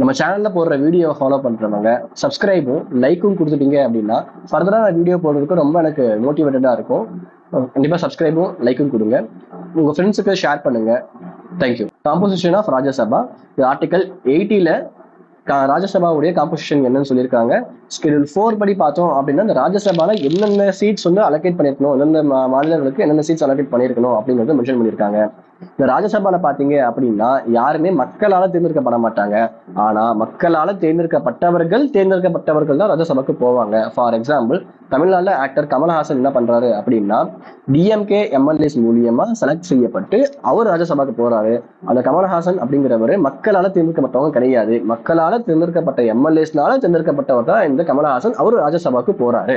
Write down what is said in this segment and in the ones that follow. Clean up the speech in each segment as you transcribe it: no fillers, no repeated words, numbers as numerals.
நம்ம சேனல்ல போடுற வீடியோ ஃபாலோ பண்றவங்க சப்ஸ்கிரைபும் லைக்கும் கொடுத்துட்டீங்க அப்படின்னா ஃபர்தரா நான் வீடியோ போடுறதுக்கு ரொம்ப எனக்கு மோட்டிவேட்டடா இருக்கும். கண்டிப்பா சப்ஸ்கிரைபும் லைக்கும் கொடுங்க. உங்க ஃப்ரெண்ட்ஸுக்கு ஷேர் பண்ணுங்க. Thank you. Composition of Rajya Sabha article 80ல ராஜ்யசபாவுடைய காம்போசிஷன் என்னன்னு சொல்லியிருக்காங்க. ஸ்கெடியூல் 4 படி பார்த்தோம் அப்படின்னா இந்த ராஜ்யசபால என்னென்ன சீட்ஸ் வந்து அலோகேட் பண்ணிருக்கணும், எந்தெந்த மாநிலங்களுக்கு என்னென்ன சீட்ஸ் அலோகேட் பண்ணிருக்கணும் அப்படிங்கறத மென்ஷன் பண்ணியிருக்காங்க. இந்த ராஜ்யசபால பாத்தீங்க அப்படின்னா யாருமே மக்களால தேர்ந்தெடுக்கப்பட மாட்டாங்க. ஆனா மக்களால தேர்ந்தெடுக்கப்பட்டவர்கள் தான் ராஜ்யசபாக்கு போவாங்க. ஃபார் எக்ஸாம்பிள், தமிழ்நாடுல ஆக்டர் கமல்ஹாசன் என்ன பண்றாரு அப்படின்னா டிஎம்கே எம்எல்ஏஸ் மூலியமா செலக்ட் செய்யப்பட்டு அவர் ராஜ்யசபாக்கு போறாரு. அந்த கமல்ஹாசன் அப்படிங்கிறவரு மக்களால தேர்ந்தெடுக்கப்பட்டவங்க கிடையாது. மக்களால தேர்ந்தெடுக்கப்பட்ட எம்எல்ஏஸ்னால தேர்ந்தெடுக்கப்பட்டவர் தான் இந்த கமல்ஹாசன். அவர் ராஜ்யசபாக்கு போறாரு.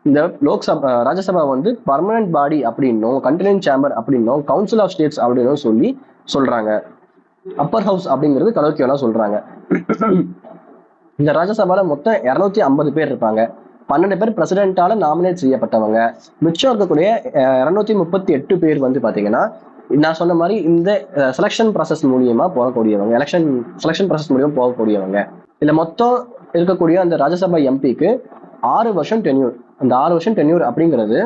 இந்த லோக்சபா ராஜ்யசபா வந்து பர்மனன்ட் பாடி அப்படின்னும் கண்டினியூங் சேம்பர் அப்படின்னும் கவுன்சில் ஆஃப் ஸ்டேட்ஸ் அப்படின்னும் சொல்றாங்க. அப்பர் ஹவுஸ் அப்படிங்கிறது கலோக்கியலா சொல்றாங்க. இந்த ராஜ்யசபால மொத்தம் 250 பேர் இருப்பாங்க. 12 பேர் பிரசிடென்டால நாமினேட் செய்யப்பட்டவங்க. மிச்சம் இருக்கக்கூடிய 238 பேர் வந்து பாத்தீங்கன்னா நான் சொன்ன மாதிரி இந்த செலக்ஷன் ப்ராசஸ் மூலியமா போகக்கூடியவங்க, எலெக்ஷன் செலக்ஷன் ப்ராசஸ் மூலியமா போகக்கூடியவங்க. இதுல மொத்தம் இருக்கக்கூடிய அந்த ராஜ்யசபா எம்பிக்கு 6 வருஷம் டென்யூர். அந்த 6 வருஷம் டென்யூர் அப்படிங்கிறது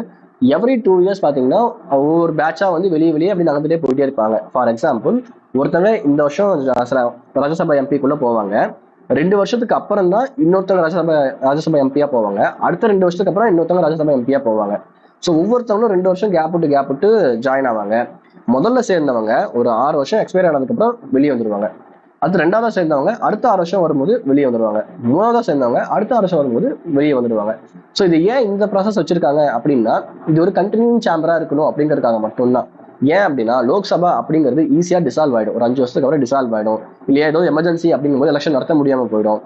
எவ்ரி 2 இயர்ஸ் பாத்தீங்கன்னா ஒவ்வொரு பேட்சா வந்து வெளியே அப்படி நடந்துட்டே போயிட்டே இருப்பாங்க. ஃபார் எக்ஸாம்பிள், ஒருத்தவங்க இந்த வருஷம் ராஜ்யசபா எம்பிக்குள்ள போவாங்க. 2 வருஷத்துக்கு அப்புறம் தான் இன்னொருத்தவங்க ராஜ்யசபா எம்பியா போவாங்க. அடுத்த 2 வருஷத்துக்கு அப்புறம் இன்னொருத்தவங்க ராஜ்யசபா எம்பியா போவாங்க. ஸோ ஒவ்வொருத்தவங்களும் 2 வருஷம் கேப் விட்டு ஜாயின் ஆவாங்க. முதல்ல சேர்ந்தவங்க ஒரு 6 வருஷம் எக்ஸ்பயர் ஆனதுக்கு அப்புறம் வெளியே வந்துருவாங்க. அடுத்து 2வது சேர்ந்தவங்க அடுத்த 6 வருஷம் வரும்போது வெளியே வந்துருவாங்க. 3வது சேர்ந்தவங்க அடுத்த 6 வருஷம் வரும்போது வெளியே வந்துடுவாங்க. ஸோ இது ஏன் இந்த ப்ராசஸ் வச்சிருக்காங்க அப்படின்னா இது ஒரு கண்டினியூங் சேம்பரா இருக்கணும் அப்படிங்கிறதுக்காக மட்டும்தான். ஏன் அப்படின்னா லோக்சபா அப்படிங்கிறது ஈஸியா டிசால்வ் ஆயிடும். ஒரு 5 வருஷத்துக்கு அப்புறம் டிசால்வ் ஆயிடும். இல்லையா ஏதோ எமர்ஜென்சி அப்படிங்கும்போது எலெக்ஷன் நடத்த முடியாம போயிடும்.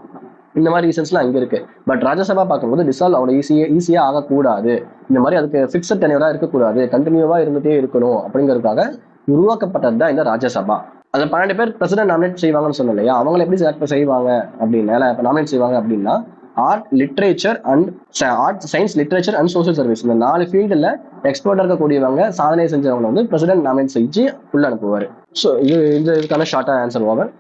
இந்த மாதிரி ரீசன்ஸ்லாம் அங்க இருக்கு. பட் ராஜ்யசபா பார்க்கும்போது டிசால்வ் அவ்வளோ ஈஸியா ஆகக்கூடாது. இந்த மாதிரி அதுக்கு ஃபிக்ஸட் டென்யூரா இருக்கக்கூடாது, கண்டினியூவா இருந்துட்டே இருக்கணும் அப்படிங்கிறதுக்காக உருவாக்கப்பட்டது தான் இந்த ராஜ்யசபா. அந்த 12 பேர் பிரசிடென்ட் நாமினேட் செய்வாங்கன்னு சொன்னோம் இல்லையா, அவங்களை எப்படி செலக்ட் செய்வாங்க அப்படின்னா நாமினேட் செய்வாங்க அப்படின்னா art literature and science literature and social service இந்த 4 ஃபீல்டுல எக்ஸ்பர்ட் இருக்கக்கூடியவங்க, சாதனை செஞ்சவங்க வந்து பிரசிடென்ட் நாமினேட் செஞ்சு உள்ள அனுப்புவார். ஸோ இதுக்கான ஷார்ட்டா ஆன்சர் ஓவர்.